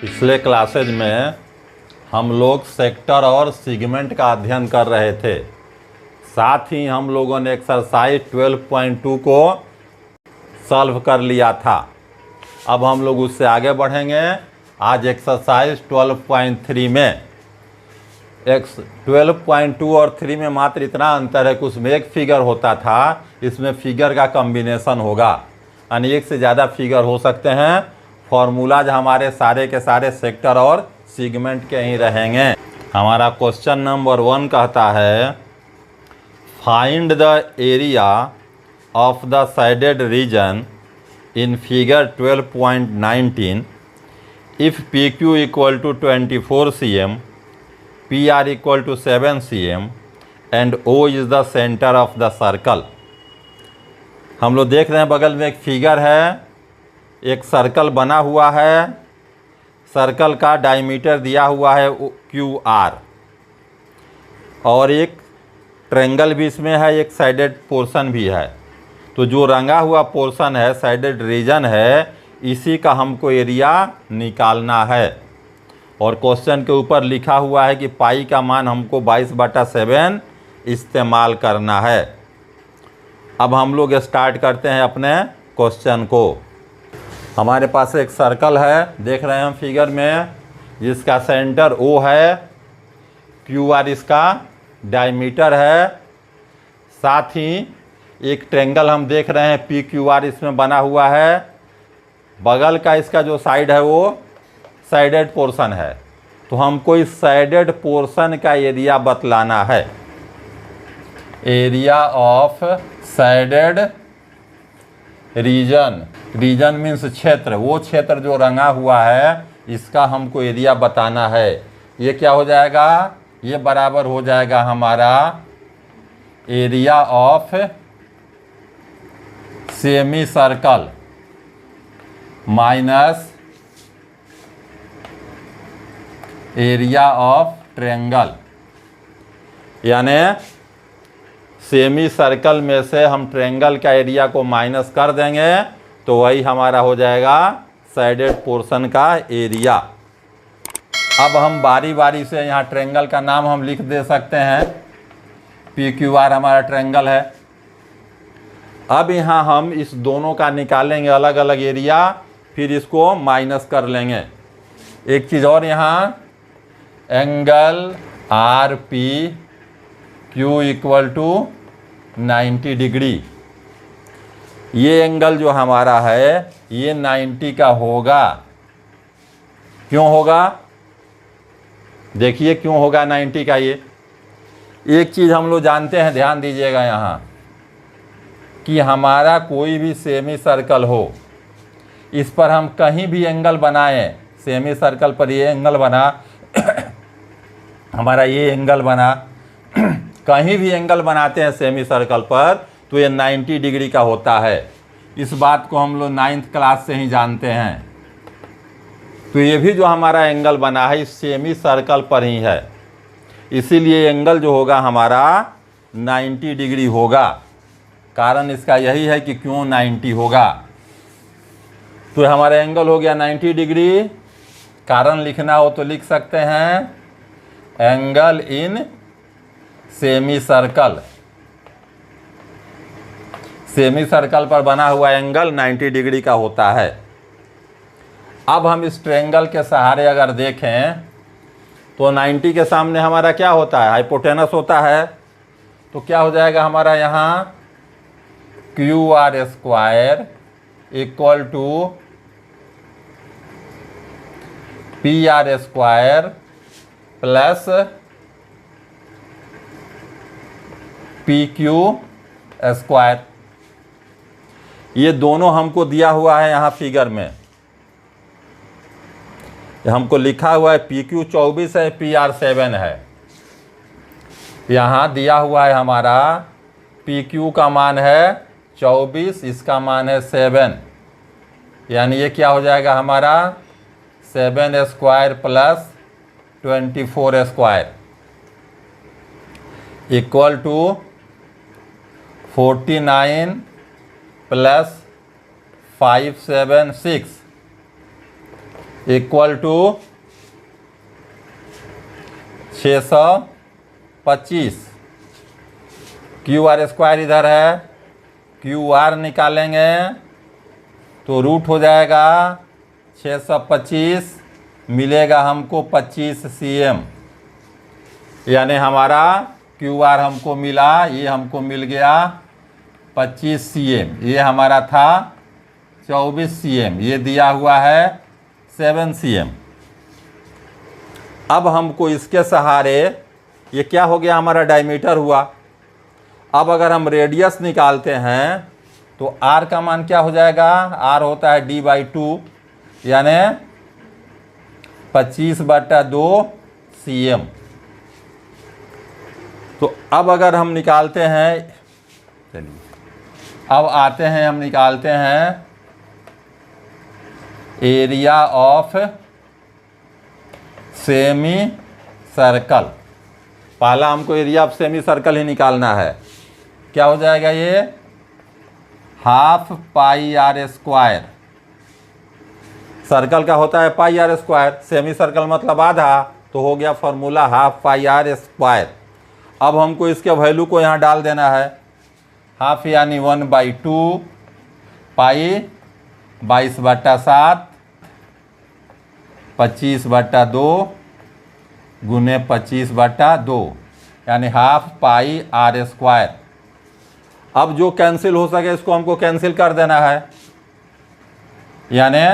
पिछले क्लासेज में हम लोग सेक्टर और सेगमेंट का अध्ययन कर रहे थे। साथ ही हम लोगों ने एक्सरसाइज 12.2 को सॉल्व कर लिया था। अब हम लोग उससे आगे बढ़ेंगे। आज एक्सरसाइज 12.3 में 12.2 और 3 में मात्र इतना अंतर है कि उसमें एक फिगर होता था, इसमें फिगर का कॉम्बिनेशन होगा, यानी एक से ज़्यादा फिगर हो सकते हैं। फॉर्मूलाज हमारे सारे के सारे सेक्टर और सेगमेंट के ही रहेंगे। हमारा क्वेश्चन नंबर 1 कहता है find the area of the shaded region in figure 12.19 if P Q equal to 24 cm, P R equal to 7 cm and O is the centre of the circle. हम लोग देख रहे हैं बगल में एक फिगर है, एक सर्कल बना हुआ है, सर्कल का डायमीटर दिया हुआ है क्यू आर, और एक ट्रायंगल भी इसमें है, एक साइडेड पोर्शन भी है। तो जो रंगा हुआ पोर्शन है, साइडेड रीजन है, इसी का हमको एरिया निकालना है। और क्वेश्चन के ऊपर लिखा हुआ है कि पाई का मान हमको 22/7 इस्तेमाल करना है। अब हम लोग स्टार्ट करते हैं अपने क्वेश्चन को। हमारे पास एक सर्कल है, देख रहे हैं हम फिगर में, जिसका सेंटर ओ है, क्यू आर इसका डायमीटर है। साथ ही एक ट्रायंगल हम देख रहे हैं, पी क्यू आर इसमें बना हुआ है। बगल का इसका जो साइड है वो साइडेड पोर्शन है। तो हमको इस साइडेड पोर्शन का एरिया बतलाना है। Area of shaded region, region means क्षेत्र, वो क्षेत्र जो रंगा हुआ है, इसका हमको एरिया बताना है। ये क्या हो जाएगा? ये बराबर हो जाएगा हमारा area of semi circle minus area of triangle. यानी सेमी सर्कल में से हम ट्रायंगल का एरिया को माइनस कर देंगे तो वही हमारा हो जाएगा साइडेड पोर्शन का एरिया। अब हम बारी बारी से यहाँ ट्रायंगल का नाम हम लिख दे सकते हैं। पी क्यू आर हमारा ट्रायंगल है। अब यहाँ हम इस दोनों का निकालेंगे अलग अलग एरिया, फिर इसको माइनस कर लेंगे। एक चीज़ और, यहाँ angle R P Q equal to 90 degree. ये एंगल जो हमारा है ये 90 का होगा। क्यों होगा? देखिए क्यों होगा 90 का। ये एक चीज़ हम लोग जानते हैं, ध्यान दीजिएगा यहाँ, कि हमारा कोई भी सेमी सर्कल हो, इस पर हम कहीं भी एंगल बनाएं, सेमी सर्कल पर ये एंगल बना हमारा ये एंगल बना, कहीं भी एंगल बनाते हैं सेमी सर्कल पर तो ये 90 डिग्री का होता है। इस बात को हम लोग 9th क्लास से ही जानते हैं। तो ये भी जो हमारा एंगल बना है इस सेमी सर्कल पर ही है, इसीलिए एंगल जो होगा हमारा 90 डिग्री होगा। कारण इसका यही है कि क्यों 90 होगा। तो हमारा एंगल हो गया 90 डिग्री। कारण लिखना हो तो लिख सकते हैं angle in semi circle. Semi circle पर बना हुआ एंगल 90 डिग्री का होता है। अब हम इस ट्रायंगल के सहारे अगर देखें तो 90 के सामने हमारा क्या होता है? हाइपोटेनस होता है। तो क्या हो जाएगा हमारा यहाँ Q R square equal to P R square plus P Q square. ये दोनों हमको दिया हुआ है यहाँ फिगर में। हमको लिखा हुआ है पी क्यू 24 है, पी आर 7 है। यहाँ दिया हुआ है हमारा पी क्यू का मान है 24, इसका मान है 7। यानी ये क्या हो जाएगा हमारा 7 square plus 24 square equal to 49 plus 576 equal to 625। Q R square इधर है, क्यू आर निकालेंगे तो रूट हो जाएगा 625, मिलेगा हमको 25 cm, यानी हमारा क्यू आर हमको मिला, ये हमको मिल गया 25 cm, ये हमारा था 24 cm, ये दिया हुआ है 7 cm। अब हमको इसके सहारे, ये क्या हो गया, हमारा डायमीटर हुआ। अब अगर हम रेडियस निकालते हैं तो r का मान क्या हो जाएगा, r होता है d/2, यानी 25/2 cm। तो अब अगर हम निकालते हैं, चलिए अब आते हैं, हम निकालते हैं एरिया ऑफ सेमी सर्कल। पहला हमको एरिया ऑफ सेमी सर्कल ही निकालना है। क्या हो जाएगा ये, half pi are square. Circle का होता है pi are square, semi circle मतलब आधा, तो हो गया formula half pi are square. अब हमको इसके वैल्यू को यहाँ डाल देना है, हाफ यानी 1/2 पाई 22/7 25/2 गुने 25/2, यानी हाफ पाई आर स्क्वायर। अब जो कैंसिल हो सके इसको हमको कैंसिल कर देना है, यानी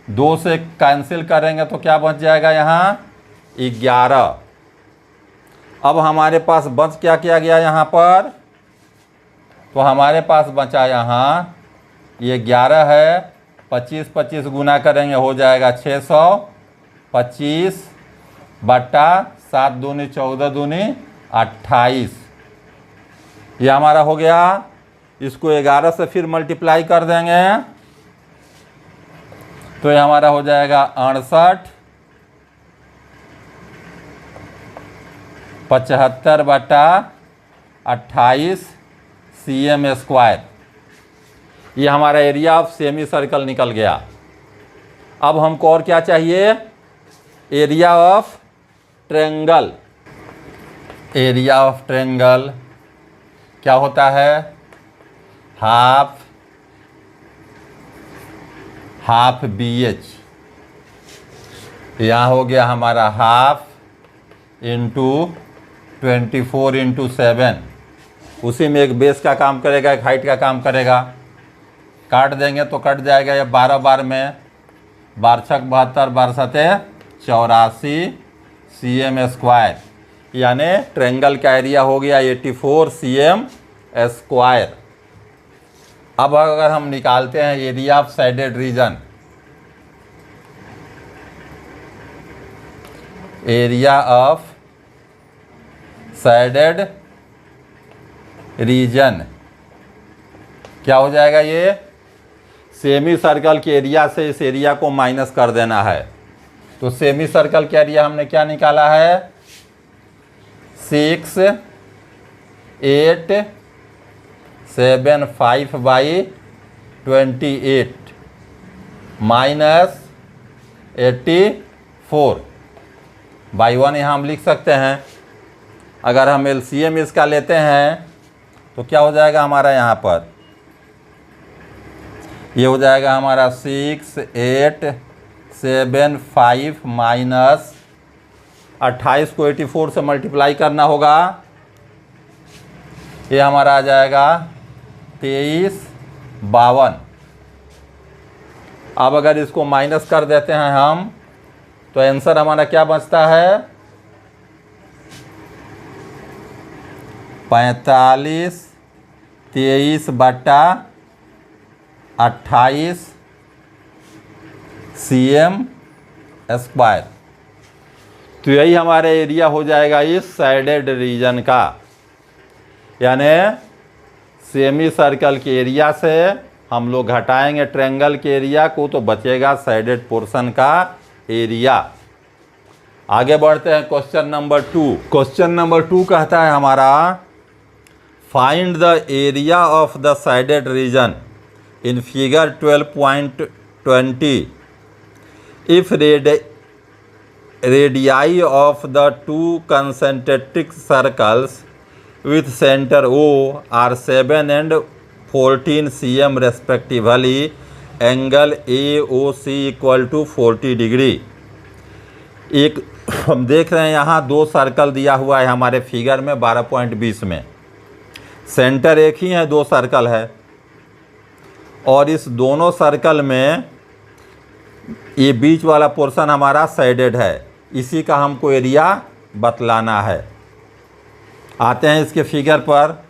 2 से कैंसिल करेंगे तो क्या बच जाएगा यहाँ 11। अब हमारे पास बच क्या किया गया यहाँ पर, तो हमारे पास बचा यहाँ ये 11 है, 25 गुना करेंगे हो जाएगा 625/7 दूनी 14 दूनी 28, ये हमारा हो गया। इसको 11 से फिर मल्टीप्लाई कर देंगे तो ये हमारा हो जाएगा 68 75/28 cm स्क्वायर। ये हमारा एरिया ऑफ सेमी सर्कल निकल गया। अब हमको और क्या चाहिए, area of triangle. Area of triangle क्या होता है, हाफ BH। यहाँ हो गया हमारा हाफ इंटू 24 इंटू 7, उसी में एक बेस का काम करेगा, एक हाइट का काम करेगा। काट देंगे तो कट जाएगा ये 12 बार में, 12×6 72, 12×7 84 cm स्क्वायर, यानी ट्रायंगल का एरिया हो गया 84 cm स्क्वायर। अब अगर हम निकालते हैं area of shaded reason, area of shaded reason क्या हो जाएगा, ये सेमी सर्कल के एरिया से इस एरिया को माइनस कर देना है। तो सेमी सर्कल का एरिया हमने क्या निकाला है, 6,875/28 माइनस 84/1 यहाँ हम लिख सकते हैं। अगर हम LCM इसका लेते हैं तो क्या हो जाएगा हमारा, यहाँ पर ये हो जाएगा हमारा 6,875 माइनस 28 को 84 से मल्टीप्लाई करना होगा, ये हमारा आ जाएगा 2352। अब अगर इसको माइनस कर देते हैं हम तो आंसर हमारा क्या बचता है, 45 23/28 cm स्क्वायर। तो यही हमारा एरिया हो जाएगा इस साइडेड रीजन का, यानी सेमी सर्कल के एरिया से हम लोग घटाएंगे ट्रायंगल के एरिया को तो बचेगा साइडेड पोर्शन का एरिया। आगे बढ़ते हैं क्वेश्चन नंबर 2। क्वेश्चन नंबर 2 कहता है हमारा, find the area of the shaded region in figure 12.20 if radii of the two concentric circles with center O are 7 and 14 cm respectively, angle AOC equal to 40 degree. एक हम देख रहे हैं यहाँ दो सर्कल दिया हुआ है हमारे फिगर में 12.20 में, सेंटर एक ही है, दो सर्कल है, और इस दोनों सर्कल में ये बीच वाला पोर्शन हमारा साइडेड है, इसी का हमको एरिया बतलाना है। आते हैं इसके फिगर पर।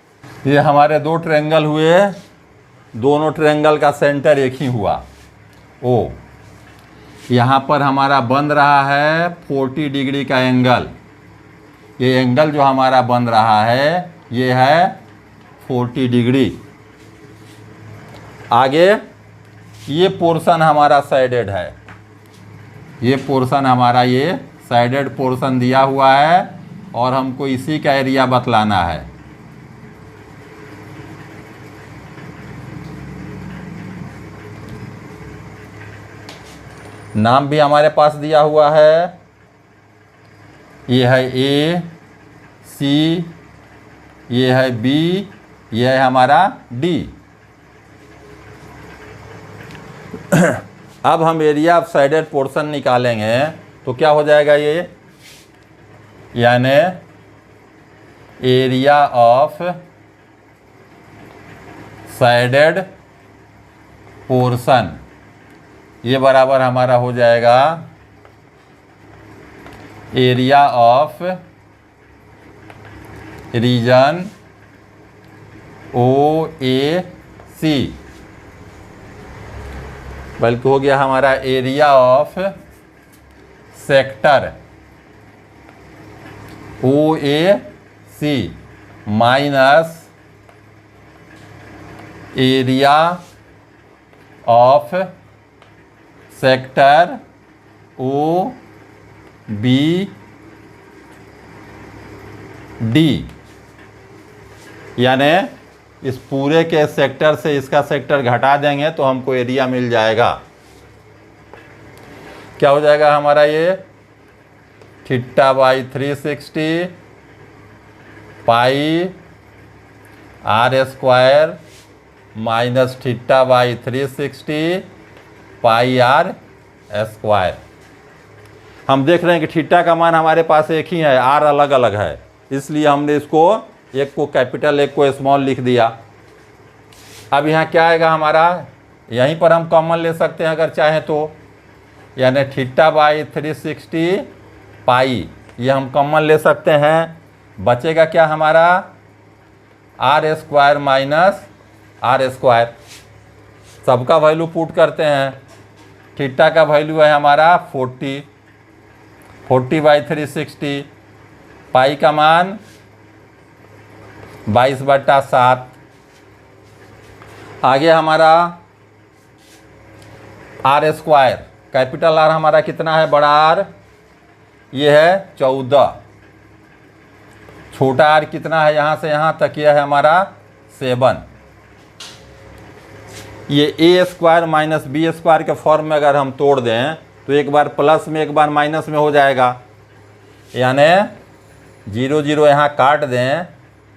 ये हमारे दो ट्रायंगल हुए, दोनों ट्रायंगल का सेंटर एक ही हुआ ओ। यहाँ पर हमारा बन रहा है 40 डिग्री का एंगल। ये एंगल जो हमारा बन रहा है ये है 40 डिग्री। आगे ये पोर्शन हमारा साइडेड है, ये पोर्शन हमारा ये साइडेड पोर्शन दिया हुआ है और हमको इसी का एरिया बतलाना है। नाम भी हमारे पास दिया हुआ है, ये है ए, सी, ये है बी, ये है हमारा डी। अब हम एरिया ऑफ साइडेड पोर्शन निकालेंगे तो क्या हो जाएगा ये, यानी एरिया ऑफ साइडेड पोर्शन ये बराबर हमारा हो जाएगा area of region O A C, बल्कि हो गया हमारा area of sector O A C minus area of sector O B D. यानी इस पूरे के सेक्टर से इसका सेक्टर घटा देंगे तो हमको एरिया मिल जाएगा। क्या हो जाएगा हमारा ये θ/360 पाई r स्क्वायर माइनस θ/360 पाई r स्क्वायर। हम देख रहे हैं कि थीटा का मान हमारे पास एक ही है, r अलग अलग है, इसलिए हमने इसको एक को कैपिटल एक को स्मॉल लिख दिया। अब यहाँ क्या आएगा हमारा, यहीं पर हम कॉमन ले सकते हैं अगर चाहें तो, यानी θ/360 पाई ये हम कॉमन ले सकते हैं। बचेगा क्या हमारा r square minus r square. सबका वैल्यू पुट करते हैं। थीटा का वैल्यू है हमारा 40/360, पाई का मान 22/7। आगे हमारा r स्क्वायर, कैपिटल R हमारा कितना है, बड़ा R ये है 14, छोटा r कितना है यहाँ से यहाँ तक, यह है हमारा 7। ये a square minus B square के फॉर्म में अगर हम तोड़ दें तो एक बार प्लस में एक बार माइनस में हो जाएगा, यानी 0 0 यहाँ काट दें,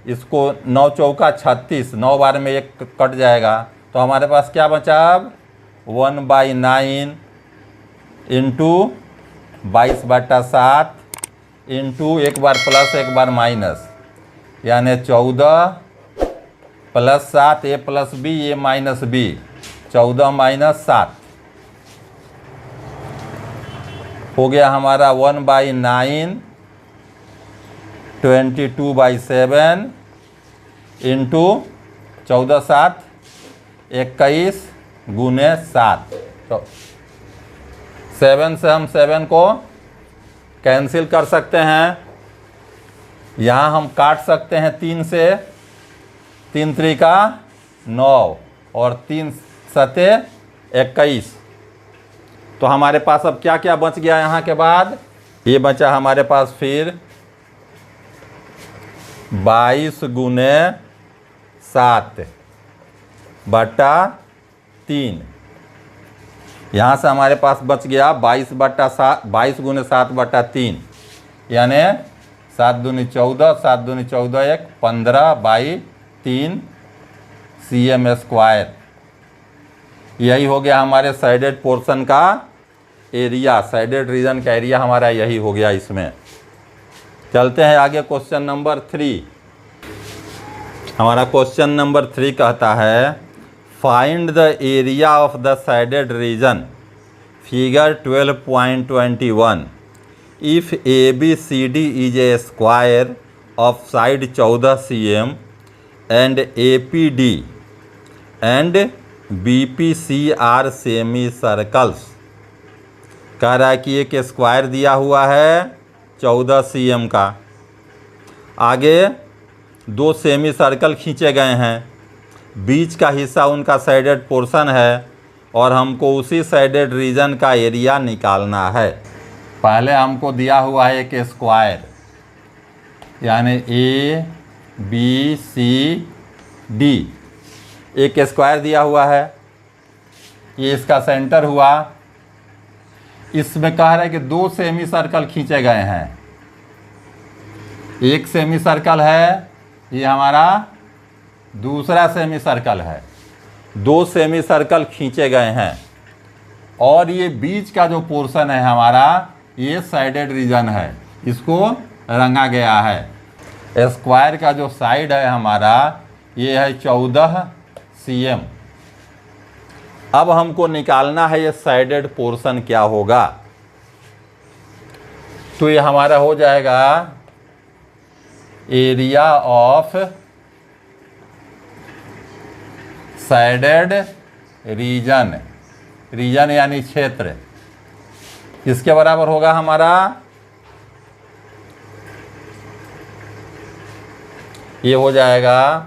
इसको 9 चौका 36, 9 बार में एक कट जाएगा, तो हमारे पास क्या बचा अब 1/9 इंटू 22/7 इंटू एक बार प्लस एक बार माइनस, यानी 14 + 7 a + b a - b, 14 - 7 हो गया हमारा 1/9 22/7 इंटू 14 7 21 गुने 7। तो 7 से हम 7 को कैंसिल कर सकते हैं। यहाँ हम काट सकते हैं 3 से, 3 त्रिका 9 और 3 सते 21। तो हमारे पास अब क्या क्या बच गया यहाँ के बाद, ये बचा हमारे पास फिर 22 गुने 7/3 यहाँ से हमारे पास बच गया 22/7, 22 × 7/3, यानी 7 दूनी 14, 7 दूनी 14 1 15/3 cm²। यही हो गया हमारे साइडेड पोर्शन का एरिया, साइडेड रीजन का एरिया हमारा यही हो गया। इसमें चलते हैं आगे। क्वेश्चन नंबर 3, हमारा क्वेश्चन नंबर 3 कहता है find the area of the shaded region figure 12.21 if ABCD is a square of side 14 cm and APD and BPC are semi circles. कह रहा है कि एक स्क्वायर दिया हुआ है 14 cm का, आगे 2 सेमी सर्कल खींचे गए हैं, बीच का हिस्सा उनका साइडेड पोर्शन है और हमको उसी साइडेड रीजन का एरिया निकालना है। पहले हमको दिया हुआ है एक स्क्वायर, यानी ABCD एक स्क्वायर दिया हुआ है, ये इसका सेंटर हुआ। इसमें कह रहा है कि 2 सेमी सर्कल खींचे गए हैं, एक सेमी सर्कल है, ये हमारा दूसरा सेमी सर्कल है, 2 सेमी सर्कल खींचे गए हैं और ये बीच का जो पोर्शन है हमारा ये साइडेड रीजन है, इसको रंगा गया है। स्क्वायर का जो साइड है हमारा ये है 14 cm। अब हमको निकालना है ये साइडेड पोर्शन क्या होगा, तो ये हमारा हो जाएगा area of shaded region, region यानी क्षेत्र, किसके बराबर होगा हमारा, ये हो जाएगा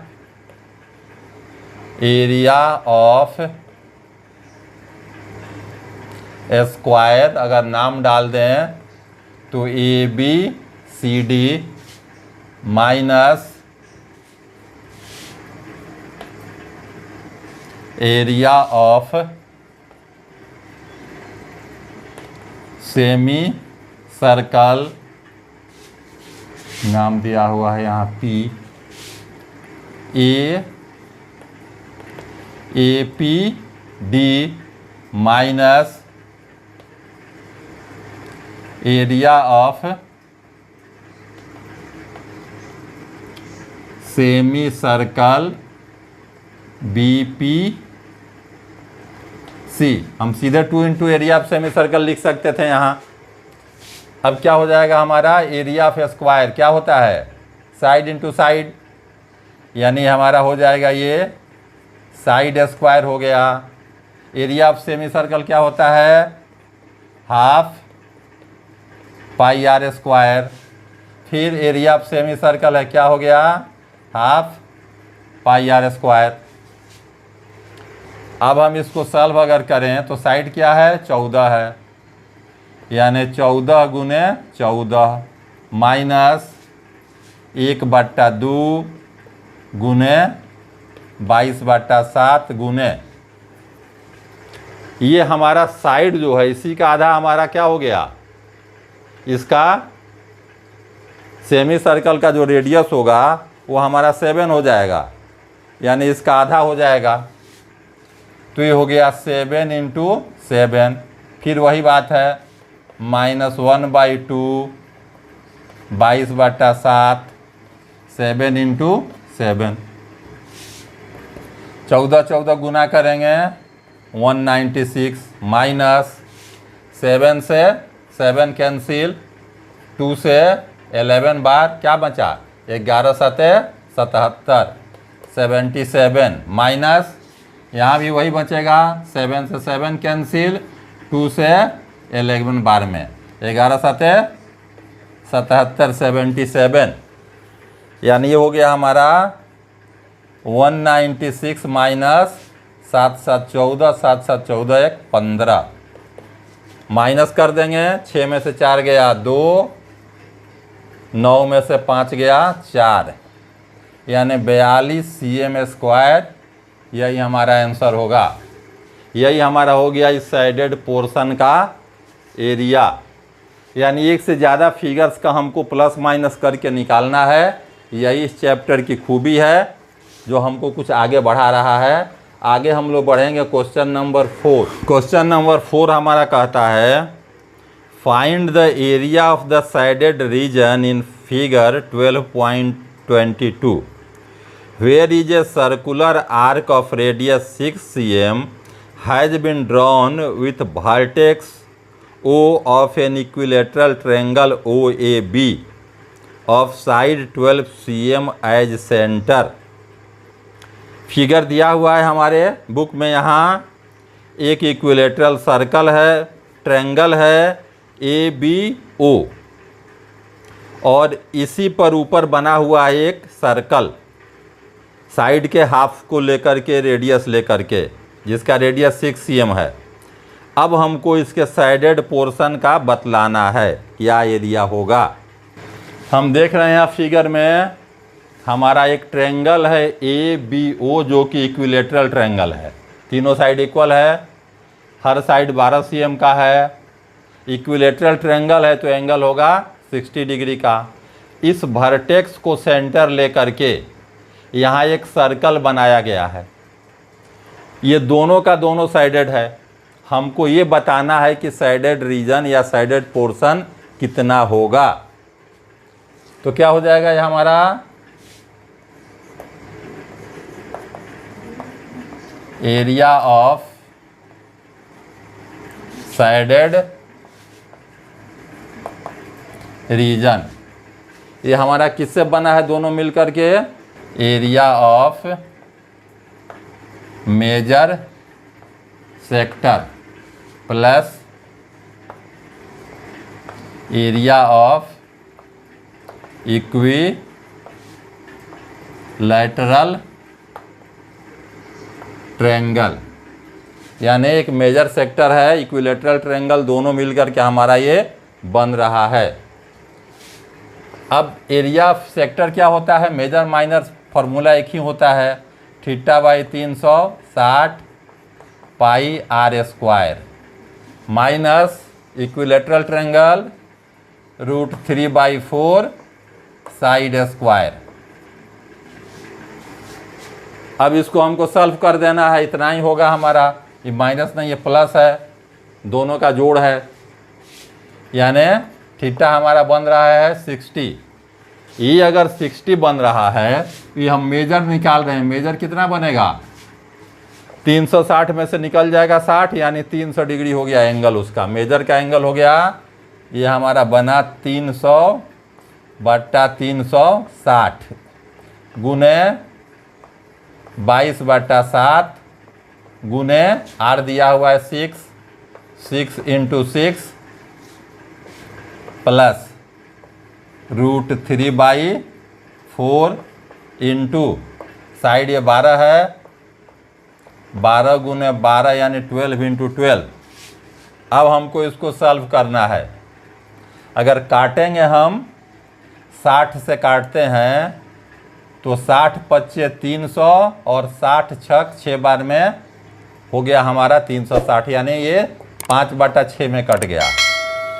एरिया ऑफ स्क्वायर, अगर नाम डाल दें तो ABCD minus area of semi circle, नाम दिया हुआ है यहाँ P, APD minus area of semi circle BPC। हम सीधे 2 × एरिया ऑफ सेमी सर्कल लिख सकते थे यहाँ। अब क्या हो जाएगा हमारा एरिया ऑफ स्क्वायर, क्या होता है साइड इंटू साइड, यानी हमारा हो जाएगा ये साइड स्क्वायर हो गया। एरिया ऑफ सेमी सर्कल क्या होता है, हाफ पाई आर स्क्वायर। फिर एरिया ऑफ सेमी सर्कल है, क्या हो गया, हाफ पाई आर स्क्वायर। अब हम इसको सॉल्व अगर करें तो साइड क्या है 14 है, यानी 14 × 14 माइनस 1/2 × 22/7 गुने ये हमारा साइड जो है इसी का आधा हमारा क्या हो गया, इसका सेमी सर्कल का जो रेडियस होगा वो हमारा 7 हो जाएगा, यानी इसका आधा हो जाएगा। तो ये हो गया 7 × 7। फिर वही बात है -1/2 22/7 7 × 7, 14 गुना करेंगे 196 माइनस 7 से 7 कैंसिल, 2 से 11 बार क्या बचा 11 × 7 77 माइनस यहाँ भी वही बचेगा 7 से 7 कैंसिल, 2 से 11 बार में 11 × 7 77, यानी ये हो गया हमारा 196 माइनस 7 7 14 7 7 14 1 15 माइनस कर देंगे। 6 में से 4 गया 2, 9 में से 5 गया 4, यानी 42 cm²। यही हमारा आंसर होगा। यही हमारा हो गया इस साइडेड पोर्शन का एरिया। यानी एक से ज़्यादा फिगर्स का हमको प्लस माइनस करके निकालना है। यही इस चैप्टर की खूबी है जो हमको कुछ आगे बढ़ा रहा है। आगे हम लोग बढ़ेंगे क्वेश्चन नंबर 4। क्वेश्चन नंबर 4 हमारा कहता है find the area of the shaded region in figure 12.22 where is a circular arc of radius 6 cm has been drawn with vertex O of an equilateral triangle OAB of side 12 cm as center। Figure दिया हुआ है हमारे book में। यहाँ एक equilateral circle है, triangle है ABO, और इसी पर ऊपर बना हुआ है एक सर्कल साइड के हाफ को लेकर के, रेडियस लेकर के, जिसका रेडियस 6 cm है। अब हमको इसके साइडेड पोर्शन का बतलाना है क्या एरिया होगा। हम देख रहे हैं फिगर में हमारा एक ट्रायंगल है ABO जो कि इक्विलेटरल ट्रायंगल है। तीनों साइड इक्वल है, हर साइड 12 cm का है। इक्विलेटरल ट्रायंगल है तो एंगल होगा 60 डिग्री का। इस वर्टेक्स को सेंटर लेकर के यहाँ एक सर्कल बनाया गया है। ये दोनों का दोनों साइडेड है। हमको ये बताना है कि साइडेड रीजन या साइडेड पोर्शन कितना होगा। तो क्या हो जाएगा ये हमारा एरिया ऑफ साइडेड रीजन। ये हमारा किससे बना है दोनों मिलकर के, area of major sector plus area of equilateral triangle. यानी एक मेजर सेक्टर है, इक्विलैटरल ट्रायंगल, दोनों मिलकर के हमारा ये बन रहा है। अब एरिया ऑफ सेक्टर क्या होता है, मेजर माइनर फार्मूला एक ही होता है, θ/360 पाई r² minus equilateral triangle √3/4 side square. अब इसको हमको सॉल्व कर देना है, इतना ही होगा हमारा। ये माइनस नहीं, ये प्लस है, दोनों का जोड़ है। यानी थीटा हमारा बन रहा है 60। ये अगर 60 बन रहा है, ये हम मेजर निकाल रहे हैं। मेजर कितना बनेगा, 360 में से निकल जाएगा 60, यानी 300 डिग्री हो गया एंगल उसका। मेजर का एंगल हो गया, ये हमारा बना 300/360 गुने 22/7 गुने आर दिया हुआ है 6 × 6 प्लस √3/4 इंटू साइड ये 12 है, 12 गुने 12 यानी 12 × 12। अब हमको इसको सॉल्व करना है। अगर काटेंगे हम 60 से काटते हैं तो 60 × 5 = 300 और 60 × 6 बार में हो गया हमारा 360, यानी ये 5/6 में कट गया।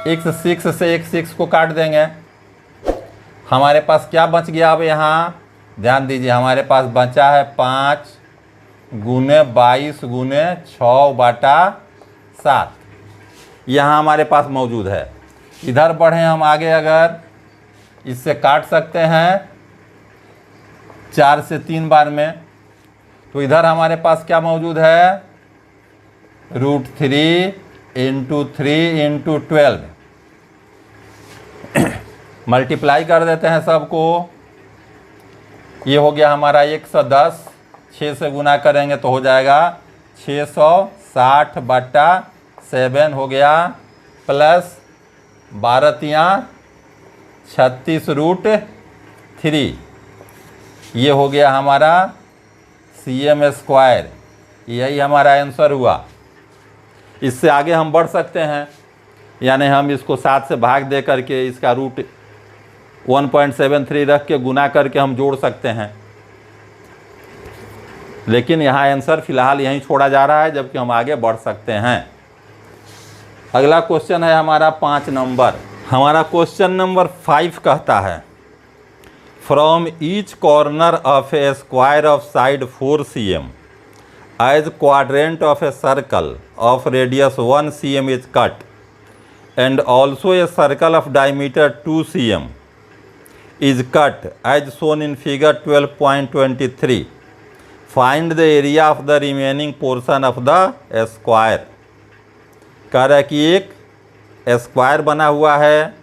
x 6 से एक 6 को काट देंगे, हमारे पास क्या बच गया। अब यहाँ ध्यान दीजिए, हमारे पास बचा है 5 गुने 22 गुने 6/7। यहाँ हमारे पास मौजूद है। इधर बढ़े हम आगे, अगर इससे काट सकते हैं 4 से 3 बार में, तो इधर हमारे पास क्या मौजूद है, √3 × 3 × 12। मल्टीप्लाई कर देते हैं सबको। ये हो गया हमारा 110, 6 से गुना करेंगे तो हो जाएगा 660/7 हो गया, प्लस 12 36 √3। ये हो गया हमारा cm²। यही हमारा आंसर हुआ। इससे आगे हम बढ़ सकते हैं, यानी हम इसको 7 से भाग दे करके इसका रूट 1.73 रख के गुना करके हम जोड़ सकते हैं। लेकिन यहाँ आंसर फिलहाल यहीं छोड़ा जा रहा है, जबकि हम आगे बढ़ सकते हैं। अगला क्वेश्चन है हमारा 5 नंबर। हमारा क्वेश्चन नंबर 5 कहता है, from each corner of a square of side 4 cm as quadrant of a circle of radius 1 cm is cut and also a circle of diameter 2 cm is cut as shown in figure 12.23. Find the area of the remaining portion of the square. कह रहा है कि एक square बना हुआ है,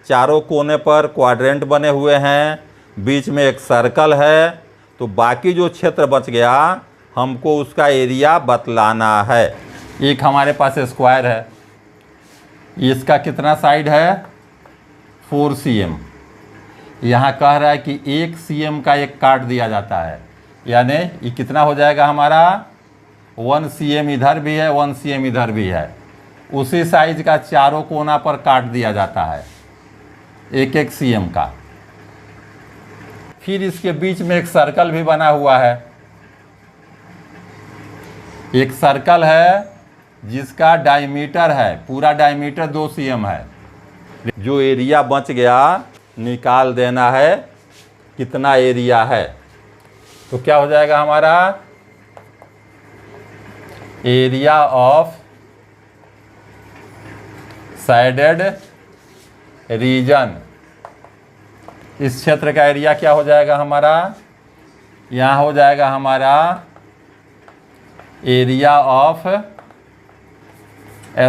चारों कोने पर क्वाड्रेंट बने हुए हैं, बीच में एक सर्कल है, तो बाकी जो क्षेत्र बच गया हमको उसका एरिया बतलाना है। एक हमारे पास स्क्वायर है, इसका कितना साइड है 4 cm। यहाँ कह रहा है कि 1 cm का एक काट दिया जाता है, यानी ये कितना हो जाएगा हमारा 1 cm इधर भी है 1 cm इधर भी है, उसी साइज का चारों कोना पर काट दिया जाता है 1-1 cm का। फिर इसके बीच में एक सर्कल भी बना हुआ है, एक सर्कल है जिसका डायमीटर है, पूरा डायमीटर 2 cm है। जो एरिया बच गया निकाल देना है कितना एरिया है, तो क्या हो जाएगा हमारा एरिया ऑफ साइडेड रीजन। इस क्षेत्र का एरिया क्या हो जाएगा हमारा, यहाँ हो जाएगा हमारा area of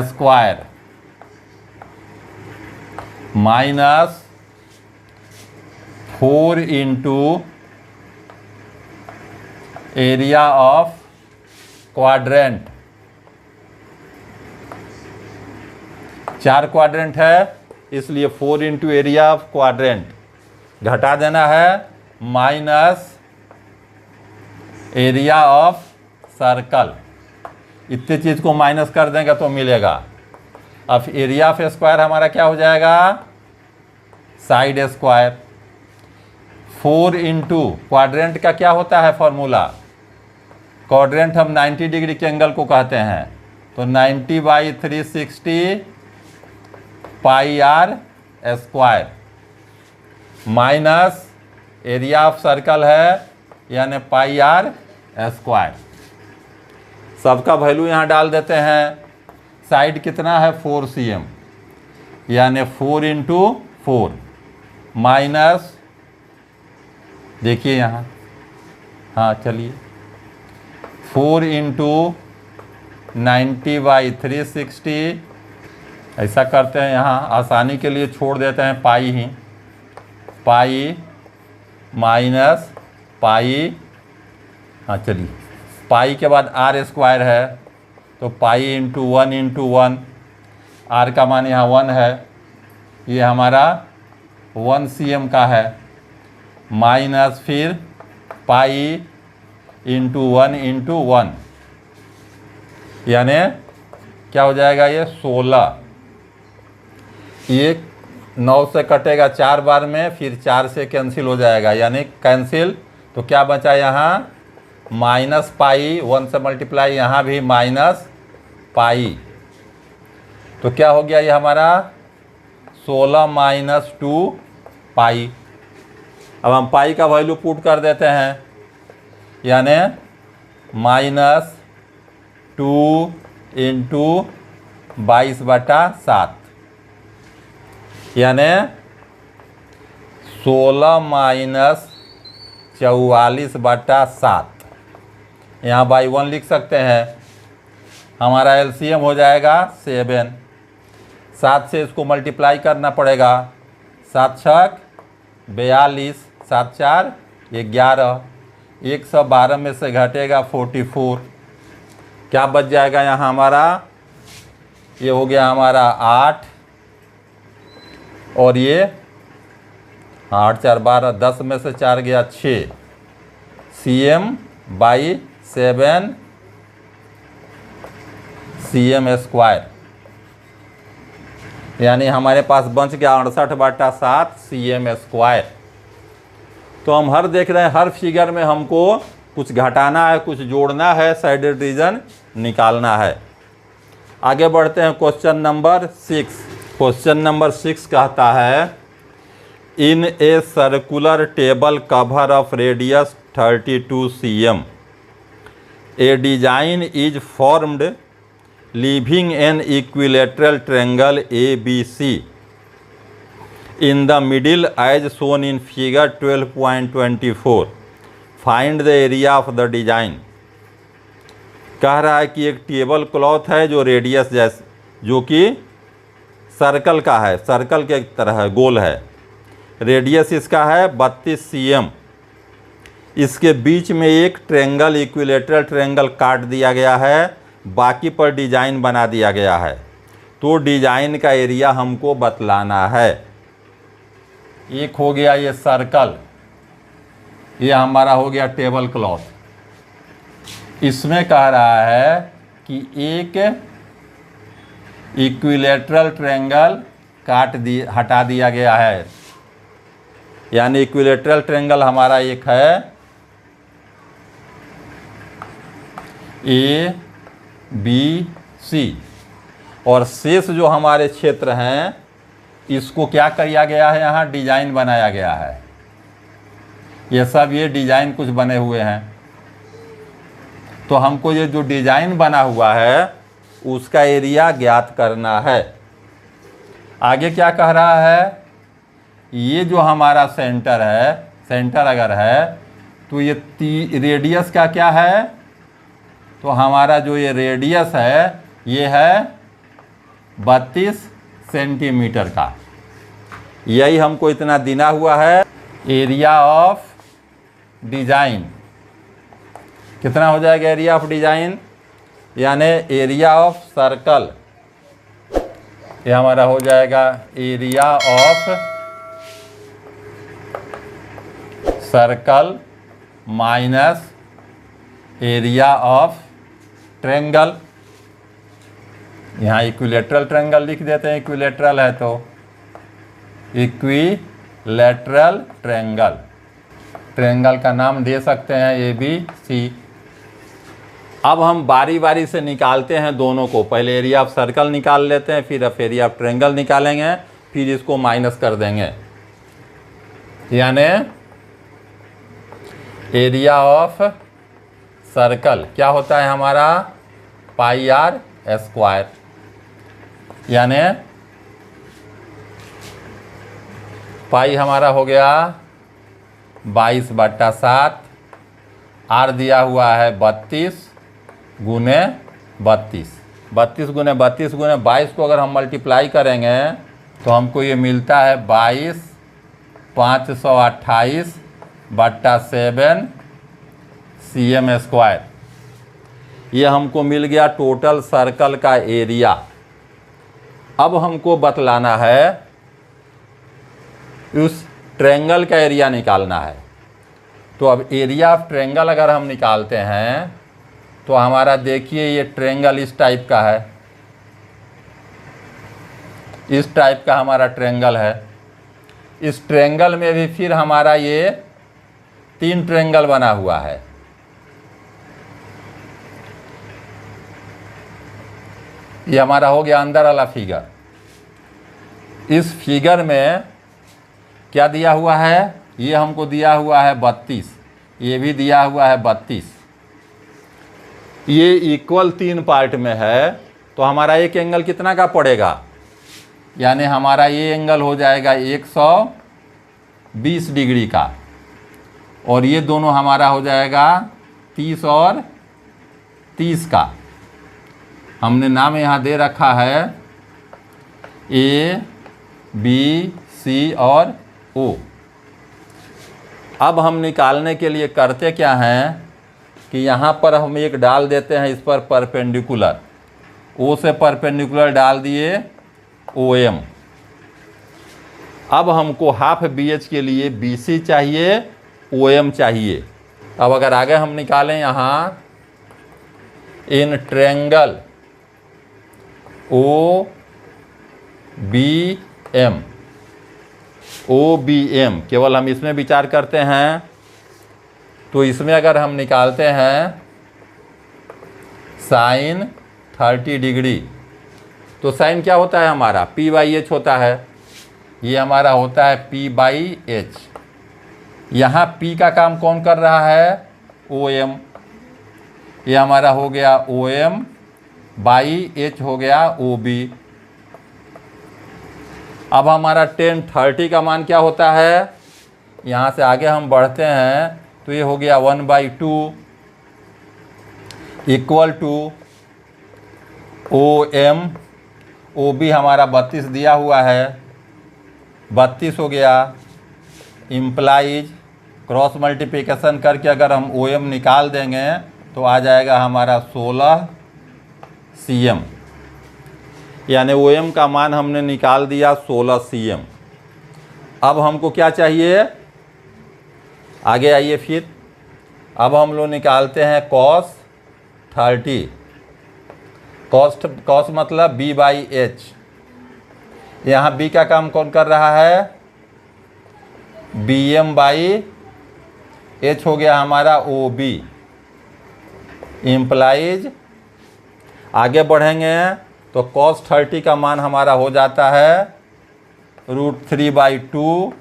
square minus 4 into area of quadrant. 4 quadrant है इसलिए 4 इंटू एरिया ऑफ क्वाड्रेंट घटा देना है, माइनस एरिया ऑफ सर्कल। इतने चीज़ को माइनस कर देंगे तो मिलेगा। अब एरिया ऑफ स्क्वायर हमारा क्या हो जाएगा साइड स्क्वायर। 4 इंटू क्वाड्रेंट का क्या होता है फॉर्मूला, क्वाड्रेंट हम 90 डिग्री के एंगल को कहते हैं, तो 90/360 pi are square minus area of circle है यानी पाई आर स्क्वायर। सबका वैल्यू यहाँ डाल देते हैं। साइड कितना है 4 cm यानी 4 इंटू 4 माइनस, देखिए यहाँ, हाँ चलिए 4 इंटू 90/360, ऐसा करते हैं यहाँ आसानी के लिए छोड़ देते हैं पाई ही, पाई माइनस पाई, हाँ चलिए पाई के बाद आर स्क्वायर है तो पाई इंटू 1, आर का मान यहाँ 1 है, ये हमारा 1 cm का है, माइनस फिर पाई इंटू 1 यानी क्या हो जाएगा ये 16। ये 9 से कटेगा 4 बार में, फिर 4 से कैंसिल हो जाएगा यानी कैंसिल, तो क्या बचा यहाँ माइनस पाई, 1 से मल्टीप्लाई, यहाँ भी माइनस पाई, तो क्या हो गया ये हमारा 16 माइनस 2 पाई। अब हम पाई का वैल्यू पुट कर देते हैं यानी माइनस 2 इंटू 22/7 यानी 16 माइनस 44/7। यहाँ बाई 1 लिख सकते हैं। हमारा एलसीएम हो जाएगा 7। 7 से इसको मल्टीप्लाई करना पड़ेगा, 7 छक 42, 7 4 11, 112 में से घटेगा 44, क्या बच जाएगा यहाँ हमारा, ये हो गया हमारा 8 और ये 8 4 12, 10 में से 4 गया 6 cm/7 cm स्क्वायर, यानी हमारे पास बच गया 68/7 cm स्क्वायर। तो हम हर देख रहे हैं हर फिगर में हमको कुछ घटाना है, कुछ जोड़ना है, साइडेड रीजन निकालना है। आगे बढ़ते हैं क्वेश्चन नंबर 6। क्वेश्चन नंबर 6 कहता है in a circular table cover of radius 32 cm a design is formed leaving an equilateral triangle ABC in the middle as shown in figure 12.24 find the area of the design। कह रहा है कि एक table cloth है जो radius जो कि circle का है, सर्कल के तरह है, गोल है। रेडियस इसका है 32 cm। इसके बीच में एक ट्रायंगल, इक्विलेटरल ट्रायंगल काट दिया गया है, बाकी पर डिजाइन बना दिया गया है। तो डिजाइन का एरिया हमको बतलाना है। एक हो गया ये सर्कल, ये हमारा हो गया टेबल क्लॉथ। इसमें कह रहा है कि एक इक्विलेटरल ट्रायंगल हटा दिया गया है, यानी इक्विलेटरल ट्रायंगल हमारा एक है ABC, और शेष जो हमारे क्षेत्र हैं इसको क्या किया गया है, यहाँ डिजाइन बनाया गया है। ये सब ये डिजाइन कुछ बने हुए हैं। तो हमको ये जो डिजाइन बना हुआ है उसका एरिया ज्ञात करना है। आगे क्या कह रहा है, ये जो हमारा सेंटर है, सेंटर अगर है तो ये रेडियस का क्या है, तो हमारा जो ये रेडियस है ये है 32 सेंटीमीटर का। यही हमको इतना देना हुआ है। एरिया ऑफ डिजाइन कितना हो जाएगा, एरिया ऑफ डिजाइन यानी एरिया ऑफ सर्कल, ये हमारा हो जाएगा area of circle minus area of triangle. यहाँ इक्विलेटरल ट्रायंगल लिख देते हैं, इक्विलेटरल है तो इक्विलेटरल ट्रायंगल, ट्रायंगल का नाम दे सकते हैं ABC। अब हम बारी बारी से निकालते हैं दोनों को। पहले एरिया ऑफ सर्कल निकाल लेते हैं, फिर एरिया ऑफ ट्रायंगल निकालेंगे, फिर इसको माइनस कर देंगे। यानी एरिया ऑफ सर्कल क्या होता है हमारा πr², यानी पाई हमारा हो गया 22/7, आर दिया हुआ है 32 गुने 32। 32 गुने 32 गुने 22 को अगर हम मल्टीप्लाई करेंगे तो हमको ये मिलता है 22,528/7 cm²। ये हमको मिल गया टोटल सर्कल का एरिया। अब हमको बतलाना है उस ट्रायंगल का एरिया निकालना है। तो अब एरिया ऑफ ट्रायंगल अगर हम निकालते हैं तो हमारा देखिए ये ट्रायंगल इस टाइप का है, इस टाइप का हमारा ट्रायंगल है। इस ट्रायंगल में भी फिर हमारा ये 3 ट्रायंगल बना हुआ है। ये हमारा हो गया अंदर वाला फिगर। इस फिगर में क्या दिया हुआ है, ये हमको दिया हुआ है 32, ये भी दिया हुआ है 32। ये इक्वल 3 पार्ट में है तो हमारा एक एंगल कितना का पड़ेगा, यानी हमारा ये एंगल हो जाएगा 120 डिग्री का, और ये दोनों हमारा हो जाएगा 30 और 30 का। हमने नाम यहाँ दे रखा है ABC और O। अब हम निकालने के लिए करते क्या हैं कि यहाँ पर हम एक डाल देते हैं, इस पर परपेंडिकुलर, O से परपेंडिकुलर डाल दिए OM। अब हमको हाफ BH के लिए BC चाहिए, OM चाहिए। अब अगर आगे हम निकालें यहाँ इन ट्रायंगल OBM, केवल हम इसमें विचार करते हैं तो इसमें अगर हम निकालते हैं साइन 30 डिग्री, तो साइन क्या होता है हमारा, पी बाई एच होता है। ये हमारा होता है पी बाई एच। यहाँ पी का काम कौन कर रहा है, ओ एम। ये हमारा हो गया ओ एम बाई एच हो गया ओ बी। अब हमारा टेन 30 का मान क्या होता है, यहाँ से आगे हम बढ़ते हैं तो ये हो गया 1/2 equal to O M. O B हमारा 32 दिया हुआ है, 32 हो गया। इम्प्लाइज क्रॉस मल्टीप्लिकेशन करके अगर हम ओ एम निकाल देंगे तो आ जाएगा हमारा 16 cm। यानी ओ एम का मान हमने निकाल दिया 16 cm। अब हमको क्या चाहिए, आगे आइए फिर। अब हम लोग निकालते हैं cos 30। कॉस मतलब b बाई एच। यहाँ b का काम कौन कर रहा है, बी एम बाई एच हो गया हमारा ओ बी। इम्प्लाइज आगे बढ़ेंगे तो cos 30 का मान हमारा हो जाता है √3/2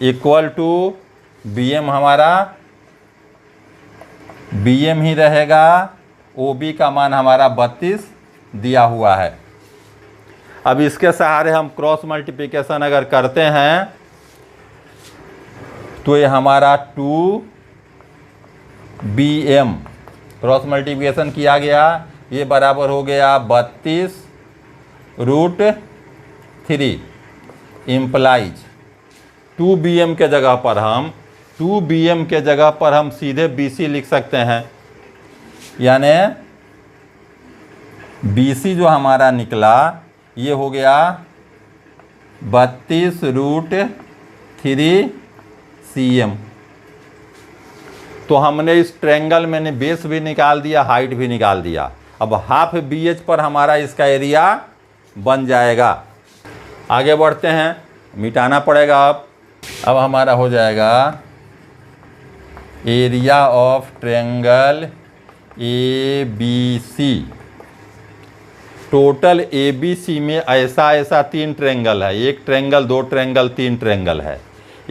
इक्वल टू बी एम हमारा बी एम ही रहेगा, ओ बी का मान हमारा 32 दिया हुआ है। अब इसके सहारे हम क्रॉस मल्टीप्लिकेशन अगर करते हैं तो ये हमारा 2bm क्रॉस मल्टीप्लिकेशन किया गया, ये बराबर हो गया 32√3। इम्प्लाइज 2bm के जगह पर हम सीधे bc लिख सकते हैं। यानी bc जो हमारा निकला ये हो गया 32√3 cm। तो हमने इस ट्रायंगल में बेस भी निकाल दिया, हाइट भी निकाल दिया। अब हाफ बी एच पर हमारा इसका एरिया बन जाएगा। आगे बढ़ते हैं, मिटाना पड़ेगा। अब हमारा हो जाएगा area of triangle A B C. Total A B C में ऐसा 3 ट्रायंगल है, 1 ट्रायंगल 2 ट्रायंगल 3 ट्रायंगल है।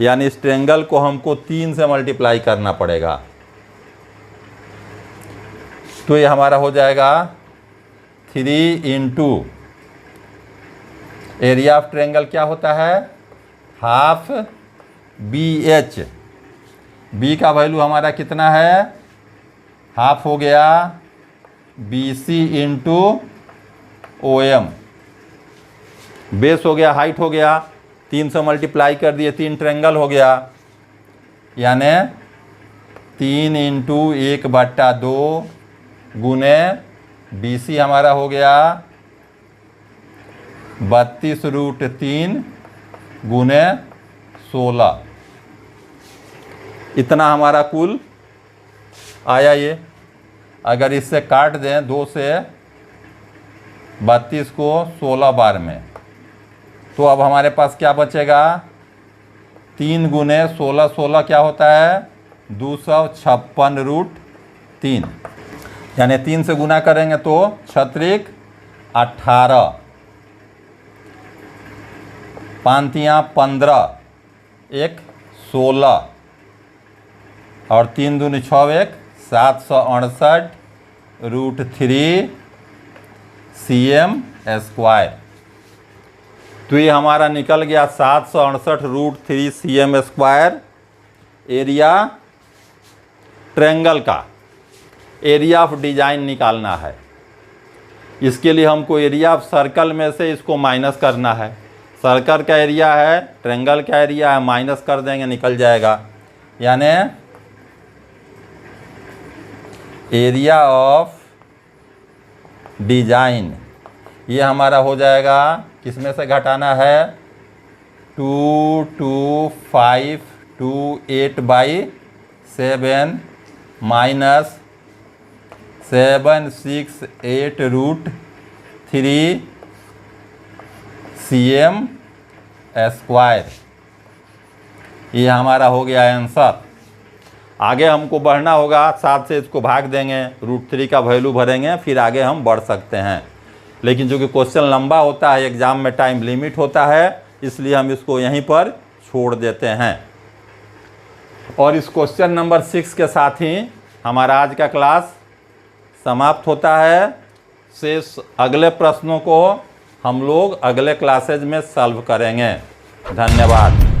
यानी इस ट्रायंगल को हमको 3 से मल्टीप्लाई करना पड़ेगा। तो ये हमारा हो जाएगा 3 इंटू एरिया ऑफ ट्रायंगल क्या होता है, हाफ बी एच। बी का वैल्यू हमारा कितना है, हाफ हो गया B C into O M. Base हो गया, हाइट हो गया, 3 से मल्टीप्लाई कर दिए, 3 ट्रायंगल हो गया। यानी 3 इंटू 1/2 गुने बी सी हमारा हो गया 32√3 गुने 16। इतना हमारा कुल आया। ये अगर इससे काट दें 2 से 32 को 16 बार में, तो अब हमारे पास क्या बचेगा, 3 गुने 16, 16 क्या होता है 256√3। यानी 3 से गुना करेंगे तो 6 18, 5 15, 1 16 और 3 दूनी 6 768√3 cm²। तो ये हमारा निकल गया 768√3 cm²। एरिया ट्रायंगल का एरिया ऑफ डिजाइन निकालना है। इसके लिए हमको एरिया ऑफ सर्कल में से इसको माइनस करना है। सर्कल का एरिया है, ट्रायंगल का एरिया है, माइनस कर देंगे निकल जाएगा। यानी एरिया ऑफ डिजाइन ये हमारा हो जाएगा, किसमें से घटाना है, 22528/7 माइनस 768√3 cm²। ये हमारा हो गया आंसर। आगे हमको बढ़ना होगा, 7 से इसको भाग देंगे, √3 का वैल्यू भरेंगे, फिर आगे हम बढ़ सकते हैं। लेकिन चूँकि क्वेश्चन लंबा होता है, एग्ज़ाम में टाइम लिमिट होता है, इसलिए हम इसको यहीं पर छोड़ देते हैं। और इस क्वेश्चन नंबर 6 के साथ ही हमारा आज का क्लास समाप्त होता है। शेष अगले प्रश्नों को हम लोग अगले क्लासेज में सॉल्व करेंगे। धन्यवाद।